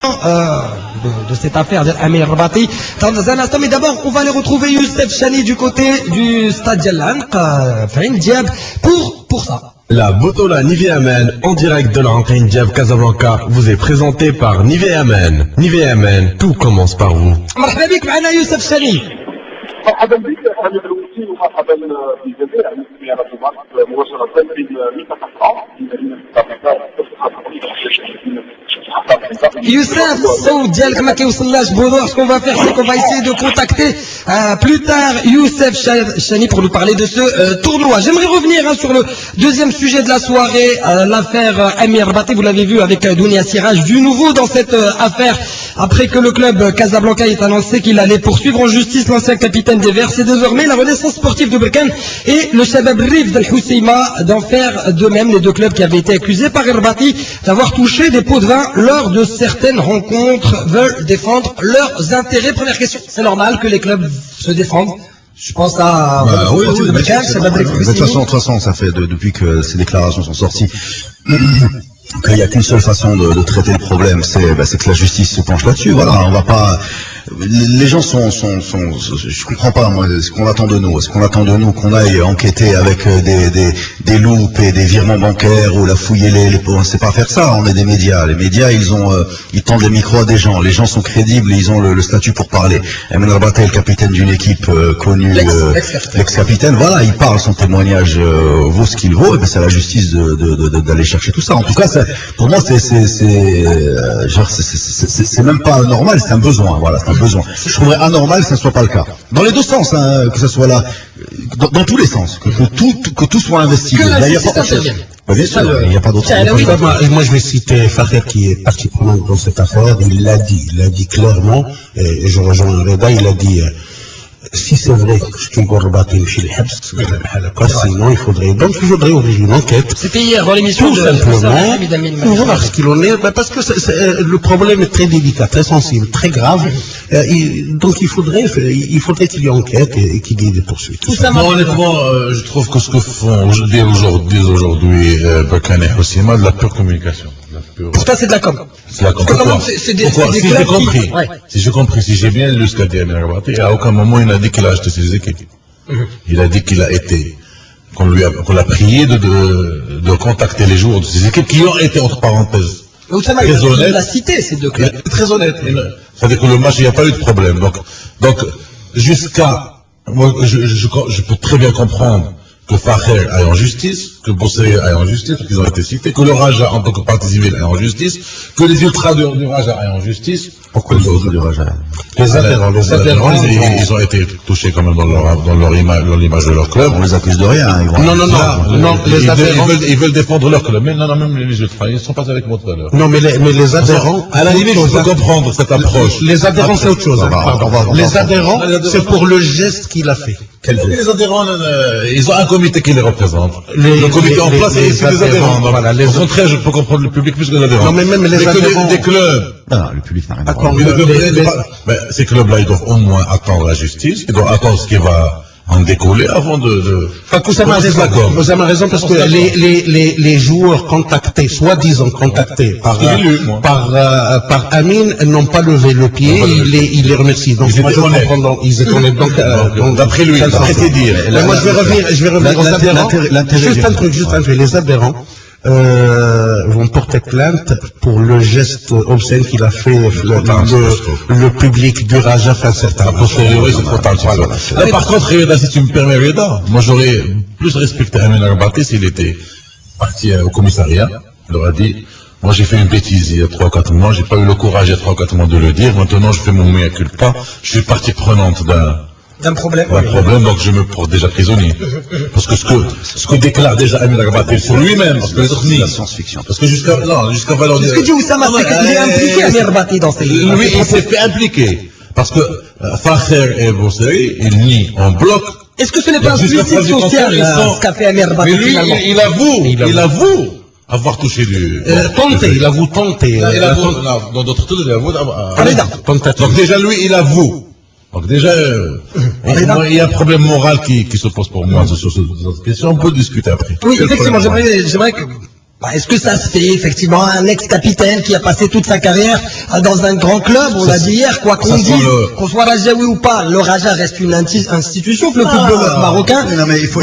de cette affaire d'Amir Rabati. Mais d'abord, on va aller retrouver Youssef Chani du côté du stade Jallan, pour ça. La Botola Nivea Men en direct de la rentrée Diab Casablanca vous est présentée par Nivea Men. Nivea Men, tout commence par vous. مرحبا بك معنا يوسف شاني. مرحبا بك اهلا بالوكيل ومرحبا بالجميع المستمعين مباشره من Youssef, الصوت ديالك ما كيوصلناش بوضوح. Ce qu'on va faire, c'est qu'on va essayer de contacter plus tard Youssef Chani pour nous parler de ce tournoi. J'aimerais revenir sur le deuxième sujet de la soirée, l'affaire Amir Rabati. Vous l'avez vu avec Dounia Siraj, du nouveau dans cette affaire, après que le club Casablanca ait annoncé qu'il allait poursuivre en justice l'ancien capitaine des Verts. C'est désormais la Renaissance sportive de Berkane et le Shabab Rif d'Al Housseima d'en faire de même, les deux clubs qui avaient été accusés par Rabati d'avoir touché des pots de vin lors de certaines rencontres veulent défendre leurs intérêts. Première question, c'est normal que les clubs se défendent? Je pense à oui, de toute façon, ça fait depuis que ces déclarations sont sorties qu'il n'y a qu'une seule façon de traiter le problème, c'est que la justice se penche là-dessus. Voilà, on va pas. Les gens je comprends pas moi ce qu'on attend de nous. Est-ce qu'on attend de nous qu'on aille enquêter avec des loupes et des virements bancaires ou la fouiller les pots? On ne sait pas faire ça. On est des médias. Les médias, ils tendent les micros à des gens. Les gens sont crédibles, ils ont le statut pour parler. Amir Rabati est le capitaine d'une équipe connue, l'ex-capitaine. Voilà, il parle, son témoignage vaut ce qu'il vaut. Et c'est à la justice d'aller chercher tout ça. En tout cas, pour moi, c'est même pas normal, c'est un besoin. Voilà. Besoin. Je trouverais anormal que ce ne soit pas le cas. Dans les deux sens, hein, que ce soit là, dans tous les sens, que tout soit investigué. D'ailleurs, bien sûr, il n'y a pas d'autre. Moi, je vais citer Fakher qui est partie prenante dans cette affaire. Il l'a dit clairement, et je rejoins Reda, il a dit. Si c'est vrai que Rabati chez les Habs, sinon il faudrait ouvrir une enquête. C'était hier dans l'émission tout simplement pour voir ce qu'il en est, parce que le problème est très délicat, très sensible, très grave. Donc il faudrait qu'il y ait enquête et qu'il y ait des poursuites. Honnêtement, je trouve que ce que font aujourd'hui Berkane et Housseima, de la pure communication. Pour toi, c'est de la com. C'est la com. Pourquoi? Si j'ai compris, si j'ai bien lu ce qu'a dit Amir Rabati, à aucun moment il n'a dit qu'il a acheté ses équipes. Il a dit qu'il a été, qu'on l'a prié de contacter les joueurs de ses équipes qui ont été entre parenthèses. Très honnête. Il a cité ces deux clubs. Très honnête. C'est-à-dire que le match, il n'y a pas eu de problème. Donc moi, je peux très bien comprendre que Fakher aille en justice, que Bosseri aille en justice, qu'ils ont été cités, que le Raja, en tant que partie civile, aille en justice, que les ultras du Raja aillent en justice. Pourquoi les ultras du Raja? Les adhérents, ils ont été touchés quand même dans l'image de leur club. On les accuse de rien. Non, les adhérents. Ils veulent défendre leur club. Mais non, même les ultras, ils ne sont pas avec moi tout à l'heure. Non, mais les adhérents. À la limite, je peux comprendre cette approche. Les adhérents, c'est autre chose. Les adhérents, c'est pour le geste qu'il a fait. Les adhérents, ils ont un comité qui les représente. Le comité en place, c'est les adhérents. Au contraire, je peux comprendre le public plus que les adhérents. Non, mais même les adhérents. Des clubs. Non, le public n'a rien à voir. Ces clubs-là, ils doivent au moins attendre la justice, ils doivent attendre ce qui va en décoller avant de... Vous avez raison parce que les joueurs contactés, soi-disant contactés par Amin, n'ont pas levé le pied, il les remercie. Donc moi je comprends, ils étaient honnêtes. Donc d'après lui, d'après dire. Moi je vais revenir aux adhérents. Juste un truc, les adhérents vont porter plainte pour le geste obscène qu'il a fait le public du Raja fin septembre. C'est trop tard. Là, par contre, Reda, si tu me permets, Reda, moi j'aurais plus respecté Amir Rabati s'il était parti au commissariat. Il aurait dit, moi j'ai fait une bêtise il y a 3 ou 4 mois, j'ai pas eu le courage il y a 3 ou 4 mois de le dire, maintenant je fais mon mea culpa, je suis partie prenante d'un problème, donc je me porte déjà prisonnier. Parce que ce que déclare déjà Amir Rabati sur lui-même, parce que les autres nient. Science-fiction. Parce que jusqu'à valeur. Ce que dit Oussama, c'est qu'il est impliqué Amir Rabati dans ces. Lui, il s'est fait impliquer. Parce que Fakher et Bosseri, ils nient en bloc. Est-ce que ce n'est pas un suicide social, ce qu'a fait Amir Rabati? Mais lui, il avoue avoir touché du. Il avoue tenter. Dans d'autres trucs, il avoue avoir. Donc déjà, lui, il avoue. Donc déjà, il y a un problème moral qui se pose pour moi sur cette question. On peut discuter après. Oui, effectivement, j'aimerais que Est-ce que ça se fait, effectivement, un ex-capitaine qui a passé toute sa carrière dans un grand club, on l'a dit hier, quoi qu'on dise, qu'on soit Rajaoui ou pas, le Raja reste une institution, le football marocain. Non, mais il faut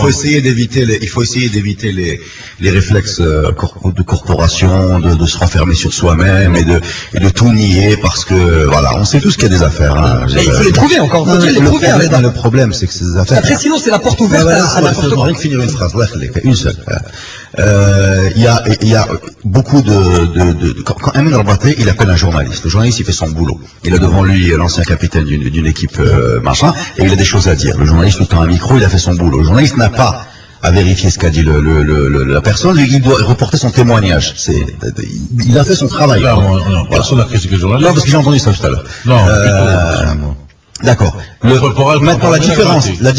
essayer d'éviter les réflexes de corporation, de se renfermer sur soi-même et de tout nier parce que, voilà, on sait tous qu'il y a des affaires. Hein. Mais il faut les trouver encore, Le problème, c'est que ces affaires... Après, sinon, c'est la porte ouverte à n'importe quoi. Rien que finir une phrase, une seule. Il y a beaucoup quand Amin Rabaté, il appelle un journaliste. Le journaliste, il fait son boulot. Il a devant lui l'ancien capitaine d'une équipe machin, et il a des choses à dire. Le journaliste lui tend un micro, il a fait son boulot. Le journaliste n'a pas à vérifier ce qu'a dit la personne, il doit reporter son témoignage. Il a fait son travail. Non, personne n'a critiqué le journaliste. Non, parce que j'ai entendu ça tout à l'heure. Non, d'accord. Maintenant, la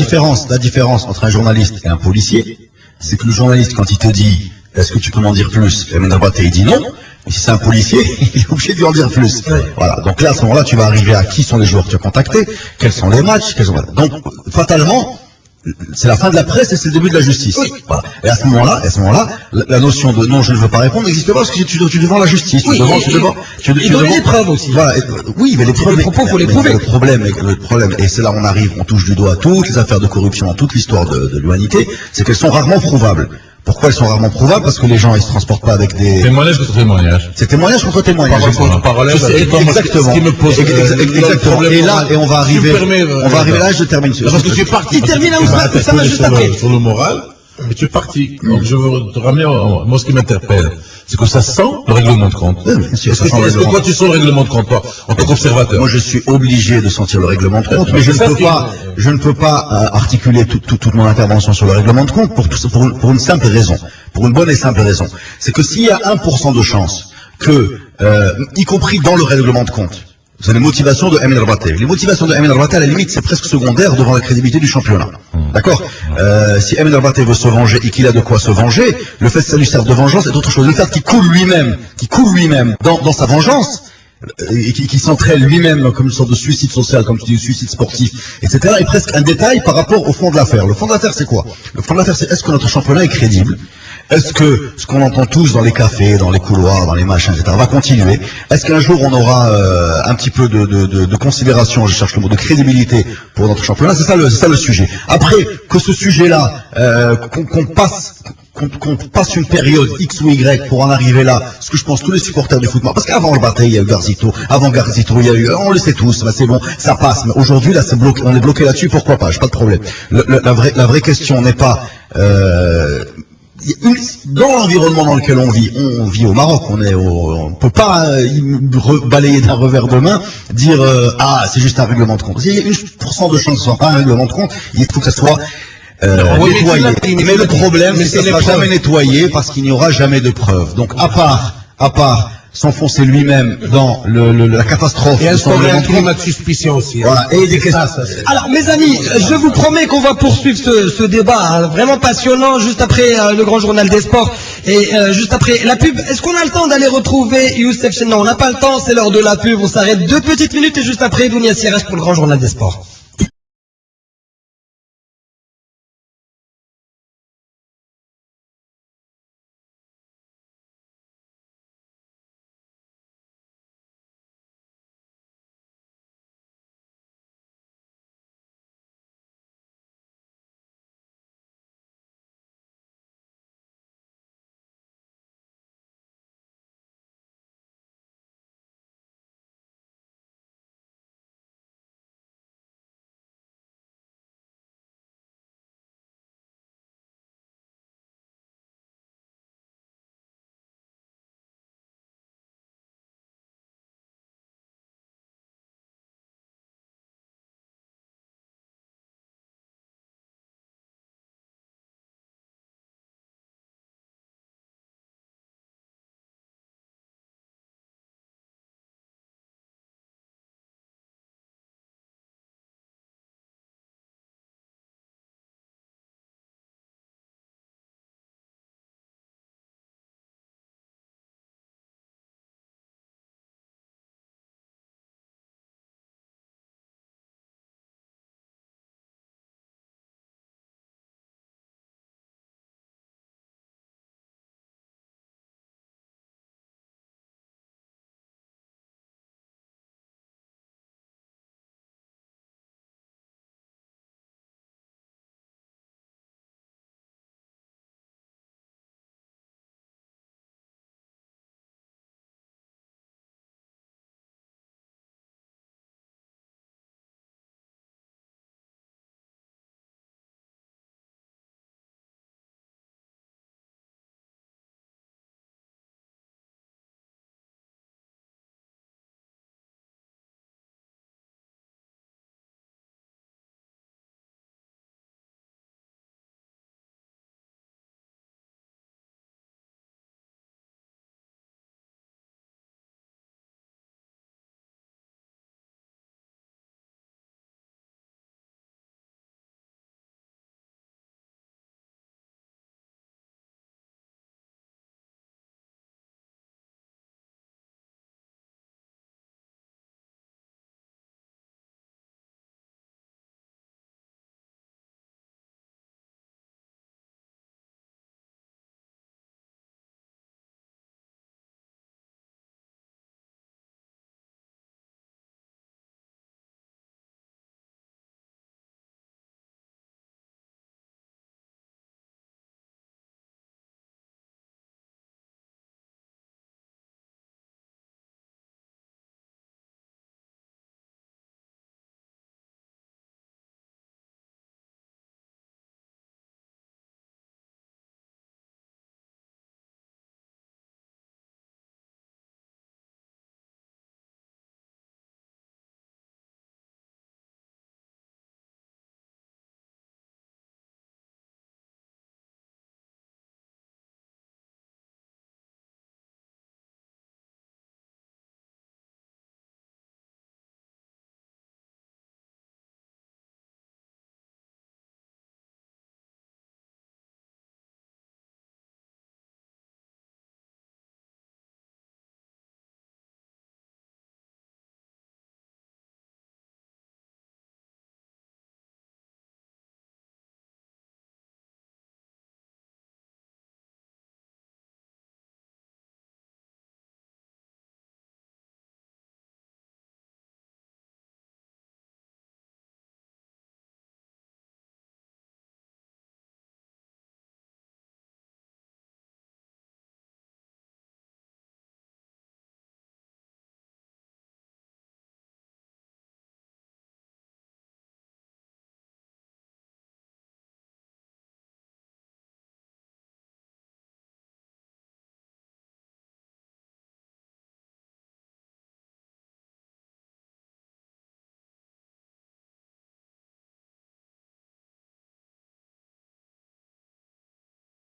différence entre un journaliste et un policier, c'est que le journaliste, quand il te dit « Est-ce que tu peux m'en dire plus ?» Amin Rabaté, il dit non. Et si c'est un policier, il est obligé de lui en dire plus. Voilà. Donc là, à ce moment-là, tu vas arriver à qui sont les joueurs que tu as contactés, quels sont les matchs, donc, fatalement, c'est la fin de la presse et c'est le début de la justice. Oui. Voilà. Et à ce moment-là, la notion de non, je ne veux pas répondre n'existe pas parce que tu es devant la justice. Oui, il donne les preuves aussi. Voilà. Oui, mais les preuves, les propos, faut les prouver. Le problème, et c'est là où on touche du doigt toutes les affaires de corruption dans toute l'histoire de l'humanité, c'est qu'elles sont rarement prouvables. Pourquoi elles sont rarement prouvables? Parce que les gens, ils se transportent pas avec des... Témoignage contre témoignage. C'est témoignage contre témoignage. Exactement. Exactement. Et là, on va arriver là, je termine. Parce que tu es parti. Il termine là, ça va juste après. Sur le moral, mais tu es parti. Donc je veux te ramener, moi ce qui m'interpelle, c'est que ça sent le règlement de compte. Est-ce que toi tu sens le règlement de compte, toi, en tant qu'observateur? Moi je suis obligé de sentir le règlement de compte, mais je ne peux pas articuler toute mon intervention sur le règlement de compte pour une simple raison, pour une bonne et simple raison. C'est que s'il y a 1% de chance que, y compris dans le règlement de compte, c'est les motivations de Amin Rabaté. Les motivations de Amin Rabaté, à la limite, c'est presque secondaire devant la crédibilité du championnat. D'accord? Si Amin Rabaté veut se venger et qu'il a de quoi se venger, le fait que ça lui serve de vengeance est autre chose. Le fait qu'il coule lui-même dans sa vengeance, et qui s'entraîne lui-même comme une sorte de suicide social, comme tu dis, suicide sportif, etc., est presque un détail par rapport au fond de l'affaire. Le fond de l'affaire, c'est quoi? Le fond de l'affaire, c'est est-ce que notre championnat est crédible? Est-ce que ce qu'on entend tous dans les cafés, dans les couloirs, dans les machins, etc., va continuer? Est-ce qu'un jour on aura un petit peu de considération, je cherche le mot, de crédibilité pour notre championnat? C'est ça le sujet. Après, que ce sujet-là, qu'on passe une période X ou Y pour en arriver là, ce que je pense tous les supporters du football, parce qu'avant le bataille, il y a eu Garzito, il y a eu, on le sait tous, c'est bon, ça passe, mais aujourd'hui, là, on est bloqué là-dessus, pourquoi pas, j'ai pas de problème. La vraie question n'est pas, dans l'environnement dans lequel on vit au Maroc, on peut pas balayer d'un revers de main, dire c'est juste un règlement de compte. Il y a 1% de chance que ce soit pas un règlement de compte, il faut que ça soit nettoyé. Mais le problème, c'est que ça ne sera jamais nettoyé parce qu'il n'y aura jamais de preuves. Donc à part s'enfoncer lui-même dans la catastrophe. Et instaurer un climat de suspicion aussi. Voilà. Et des questions. Alors, mes amis, je vous promets qu'on va poursuivre ce débat vraiment passionnant juste après le grand journal des sports et juste après la pub. Est-ce qu'on a le temps d'aller retrouver Youssef Chen? Non, on n'a pas le temps, c'est l'heure de la pub. On s'arrête 2 petites minutes et juste après, Dounia Sierras pour le grand journal des sports.